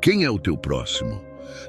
Quem é o teu próximo?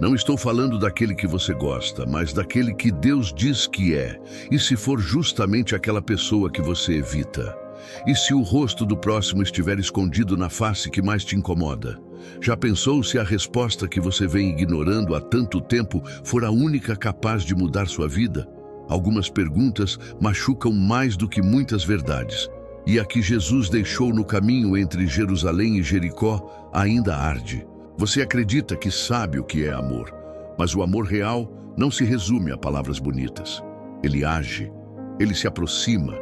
Não estou falando daquele que você gosta, mas daquele que Deus diz que é, e se for justamente aquela pessoa que você evita. E se o rosto do próximo estiver escondido na face que mais te incomoda? Já pensou se a resposta que você vem ignorando há tanto tempo for a única capaz de mudar sua vida? Algumas perguntas machucam mais do que muitas verdades. E a que Jesus deixou no caminho entre Jerusalém e Jericó ainda arde. Você acredita que sabe o que é amor, mas o amor real não se resume a palavras bonitas. Ele age, ele se aproxima,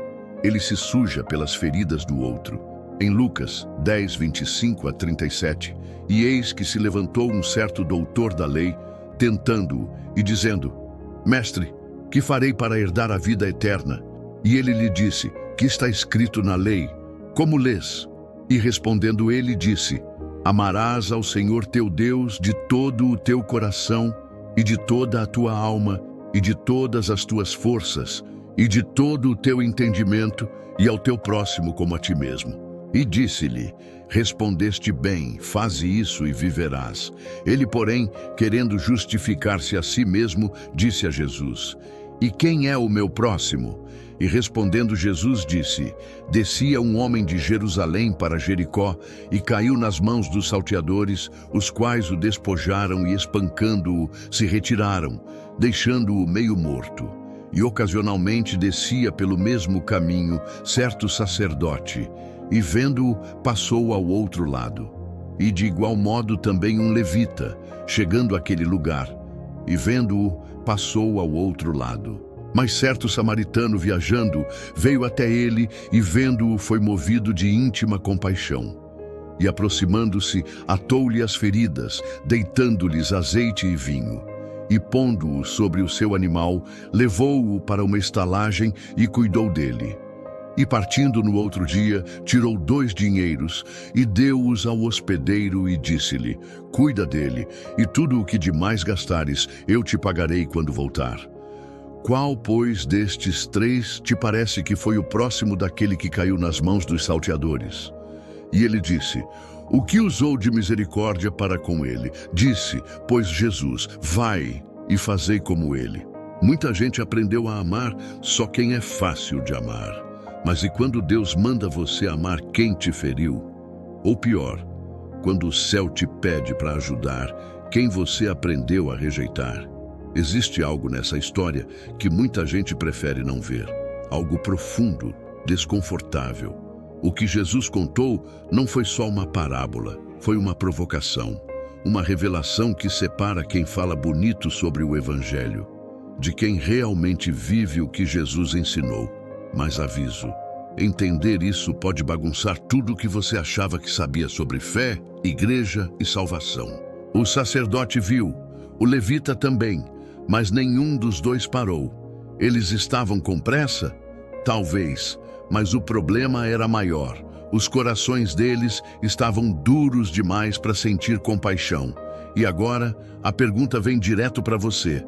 ele se suja pelas feridas do outro. Em Lucas 10, 25 a 37, e eis que se levantou um certo doutor da lei, tentando-o e dizendo: Mestre, que farei para herdar a vida eterna? E ele lhe disse: Que está escrito na lei? Como lês? E respondendo ele disse: Amarás ao Senhor teu Deus de todo o teu coração, e de toda a tua alma, e de todas as tuas forças, e de todo o teu entendimento, e ao teu próximo como a ti mesmo. E disse-lhe: Respondeste bem, faze isso e viverás. Ele, porém, querendo justificar-se a si mesmo, disse a Jesus: E quem é o meu próximo? E respondendo Jesus disse: Descia um homem de Jerusalém para Jericó e caiu nas mãos dos salteadores, os quais o despojaram e, espancando-o, se retiraram, deixando-o meio morto. E ocasionalmente descia pelo mesmo caminho certo sacerdote, e vendo-o, passou ao outro lado. E de igual modo também um levita, chegando àquele lugar, e vendo-o, passou ao outro lado. Mas certo samaritano viajando veio até ele e vendo-o foi movido de íntima compaixão. E aproximando-se, atou-lhe as feridas, deitando-lhes azeite e vinho. E pondo-o sobre o seu animal, levou-o para uma estalagem e cuidou dele. E partindo no outro dia, tirou 2 dinheiros e deu-os ao hospedeiro e disse-lhe: Cuida dele, e tudo o que demais gastares eu te pagarei quando voltar. Qual, pois, destes 3 te parece que foi o próximo daquele que caiu nas mãos dos salteadores? E ele disse: O que usou de misericórdia para com ele? Disse, pois, Jesus: Vai e fazei como ele. Muita gente aprendeu a amar só quem é fácil de amar. Mas e quando Deus manda você amar quem te feriu? Ou pior, quando o céu te pede para ajudar quem você aprendeu a rejeitar? Existe algo nessa história que muita gente prefere não ver. Algo profundo, desconfortável. O que Jesus contou não foi só uma parábola, foi uma provocação. Uma revelação que separa quem fala bonito sobre o Evangelho de quem realmente vive o que Jesus ensinou. Mas aviso, entender isso pode bagunçar tudo o que você achava que sabia sobre fé, igreja e salvação. O sacerdote viu, o levita também, mas nenhum dos 2 parou. Eles estavam com pressa? Talvez, mas o problema era maior. Os corações deles estavam duros demais para sentir compaixão. E agora, a pergunta vem direto para você.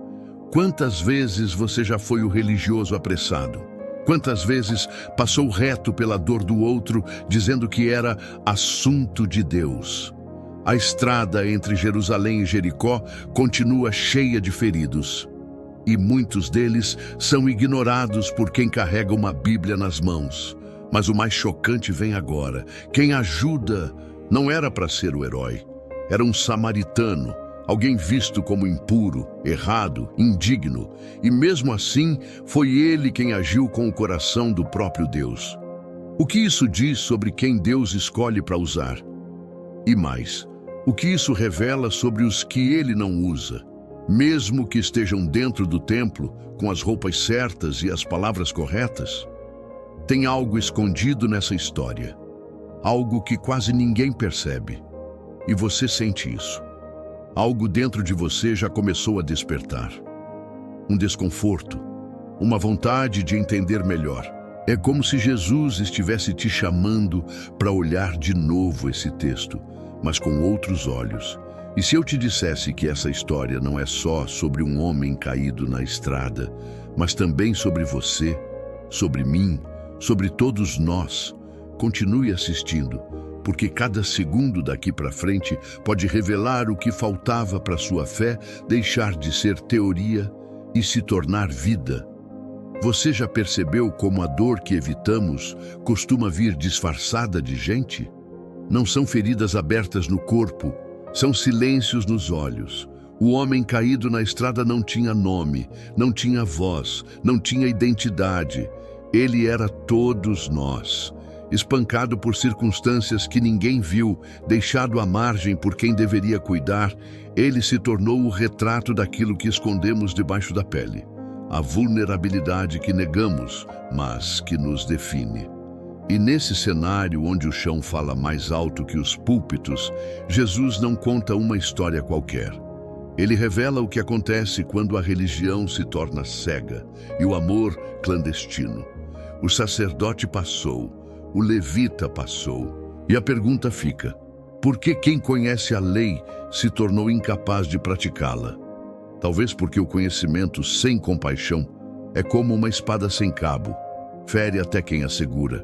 Quantas vezes você já foi o religioso apressado? Quantas vezes passou reto pela dor do outro, dizendo que era assunto de Deus? A estrada entre Jerusalém e Jericó continua cheia de feridos. E muitos deles são ignorados por quem carrega uma Bíblia nas mãos. Mas o mais chocante vem agora. Quem ajuda não era para ser o herói. Era um samaritano, alguém visto como impuro, errado, indigno. E mesmo assim, foi ele quem agiu com o coração do próprio Deus. O que isso diz sobre quem Deus escolhe para usar? E mais, o que isso revela sobre os que ele não usa? Mesmo que estejam dentro do templo, com as roupas certas e as palavras corretas? Tem algo escondido nessa história. Algo que quase ninguém percebe. E você sente isso. Algo dentro de você já começou a despertar. Um desconforto, uma vontade de entender melhor. É como se Jesus estivesse te chamando para olhar de novo esse texto, mas com outros olhos. E se eu te dissesse que essa história não é só sobre um homem caído na estrada, mas também sobre você, sobre mim, sobre todos nós, continue assistindo, porque cada segundo daqui para frente pode revelar o que faltava para sua fé deixar de ser teoria e se tornar vida. Você já percebeu como a dor que evitamos costuma vir disfarçada de gente? Não são feridas abertas no corpo, são silêncios nos olhos. O homem caído na estrada não tinha nome, não tinha voz, não tinha identidade. Ele era todos nós. Espancado por circunstâncias que ninguém viu, deixado à margem por quem deveria cuidar, ele se tornou o retrato daquilo que escondemos debaixo da pele. A vulnerabilidade que negamos, mas que nos define. E nesse cenário onde o chão fala mais alto que os púlpitos, Jesus não conta uma história qualquer. Ele revela o que acontece quando a religião se torna cega e o amor clandestino. O sacerdote passou, o levita passou, e a pergunta fica: por que quem conhece a lei se tornou incapaz de praticá-la? Talvez porque o conhecimento sem compaixão é como uma espada sem cabo, fere até quem a segura.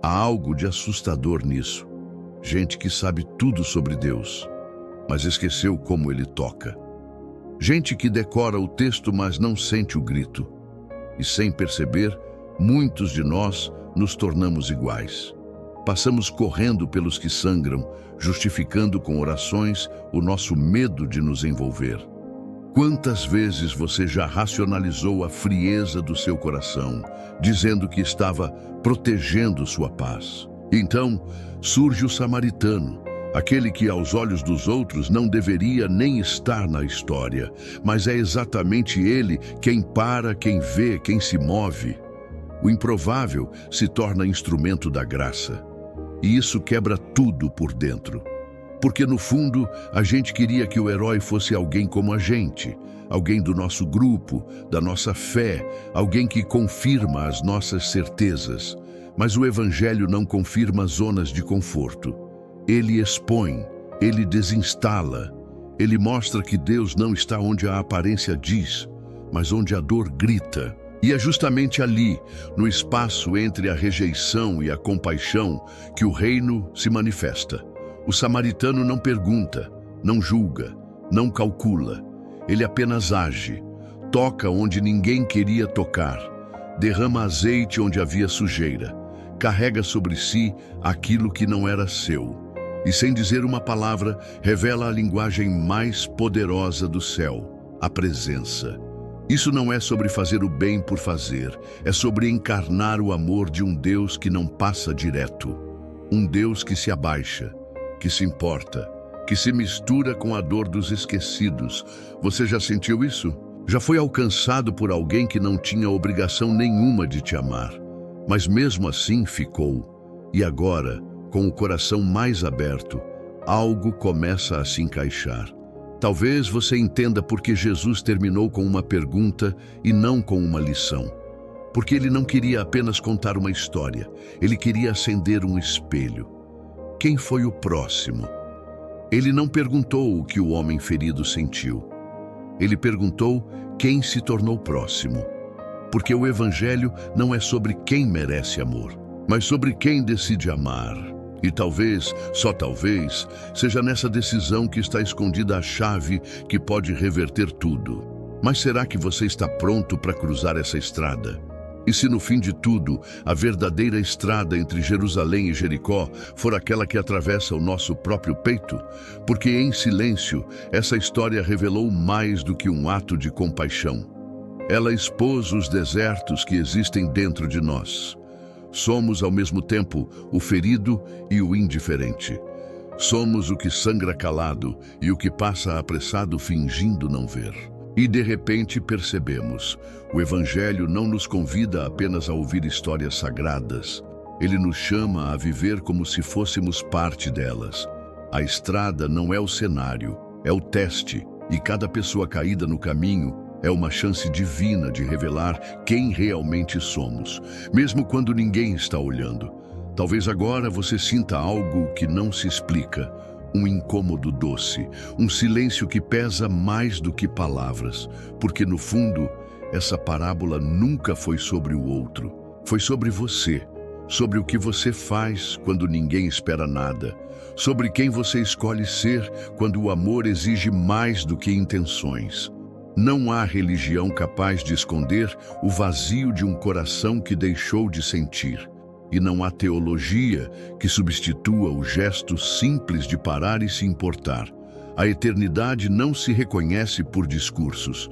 Há algo de assustador nisso. Gente que sabe tudo sobre Deus, mas esqueceu como ele toca. Gente que decora o texto, mas não sente o grito. E sem perceber, muitos de nós nos tornamos iguais. Passamos correndo pelos que sangram, justificando com orações o nosso medo de nos envolver. Quantas vezes você já racionalizou a frieza do seu coração, dizendo que estava protegendo sua paz? Então, surge o samaritano, aquele que aos olhos dos outros não deveria nem estar na história, mas é exatamente ele quem para, quem vê, quem se move. O improvável se torna instrumento da graça. E isso quebra tudo por dentro. Porque no fundo, a gente queria que o herói fosse alguém como a gente, alguém do nosso grupo, da nossa fé, alguém que confirma as nossas certezas. Mas o Evangelho não confirma zonas de conforto. Ele expõe, ele desinstala, ele mostra que Deus não está onde a aparência diz, mas onde a dor grita. E é justamente ali, no espaço entre a rejeição e a compaixão, que o reino se manifesta. O samaritano não pergunta, não julga, não calcula. Ele apenas age, toca onde ninguém queria tocar, derrama azeite onde havia sujeira, carrega sobre si aquilo que não era seu. E sem dizer uma palavra, revela a linguagem mais poderosa do céu, a presença. Isso não é sobre fazer o bem por fazer, é sobre encarnar o amor de um Deus que não passa direto. Um Deus que se abaixa, que se importa, que se mistura com a dor dos esquecidos. Você já sentiu isso? Já foi alcançado por alguém que não tinha obrigação nenhuma de te amar, mas mesmo assim ficou. E agora, com o coração mais aberto, algo começa a se encaixar. Talvez você entenda por que Jesus terminou com uma pergunta e não com uma lição. Porque ele não queria apenas contar uma história, ele queria acender um espelho. Quem foi o próximo? Ele não perguntou o que o homem ferido sentiu. Ele perguntou quem se tornou próximo. Porque o Evangelho não é sobre quem merece amor, mas sobre quem decide amar. E talvez, só talvez, seja nessa decisão que está escondida a chave que pode reverter tudo. Mas será que você está pronto para cruzar essa estrada? E se no fim de tudo, a verdadeira estrada entre Jerusalém e Jericó for aquela que atravessa o nosso próprio peito? Porque em silêncio, essa história revelou mais do que um ato de compaixão. Ela expôs os desertos que existem dentro de nós. Somos, ao mesmo tempo, o ferido e o indiferente. Somos o que sangra calado e o que passa apressado fingindo não ver. E de repente percebemos, o Evangelho não nos convida apenas a ouvir histórias sagradas. Ele nos chama a viver como se fôssemos parte delas. A estrada não é o cenário, é o teste, e cada pessoa caída no caminho é uma chance divina de revelar quem realmente somos, mesmo quando ninguém está olhando. Talvez agora você sinta algo que não se explica, um incômodo doce, um silêncio que pesa mais do que palavras, porque no fundo, essa parábola nunca foi sobre o outro, foi sobre você, sobre o que você faz quando ninguém espera nada, sobre quem você escolhe ser quando o amor exige mais do que intenções. Não há religião capaz de esconder o vazio de um coração que deixou de sentir. E não há teologia que substitua o gesto simples de parar e se importar. A eternidade não se reconhece por discursos,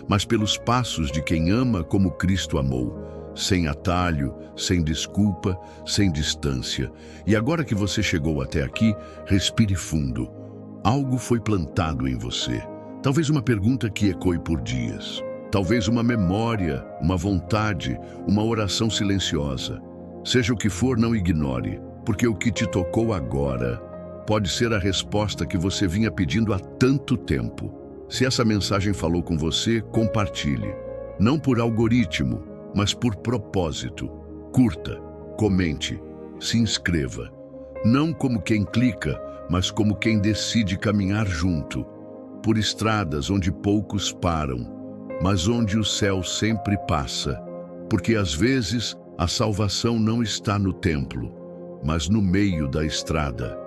mas pelos passos de quem ama como Cristo amou, sem atalho, sem desculpa, sem distância. E agora que você chegou até aqui, respire fundo. Algo foi plantado em você. Talvez uma pergunta que ecoe por dias. Talvez uma memória, uma vontade, uma oração silenciosa. Seja o que for, não ignore, porque o que te tocou agora pode ser a resposta que você vinha pedindo há tanto tempo. Se essa mensagem falou com você, compartilhe. Não por algoritmo, mas por propósito. Curta, comente, se inscreva. Não como quem clica, mas como quem decide caminhar junto. Por estradas onde poucos param, mas onde o céu sempre passa. Porque às vezes a salvação não está no templo, mas no meio da estrada.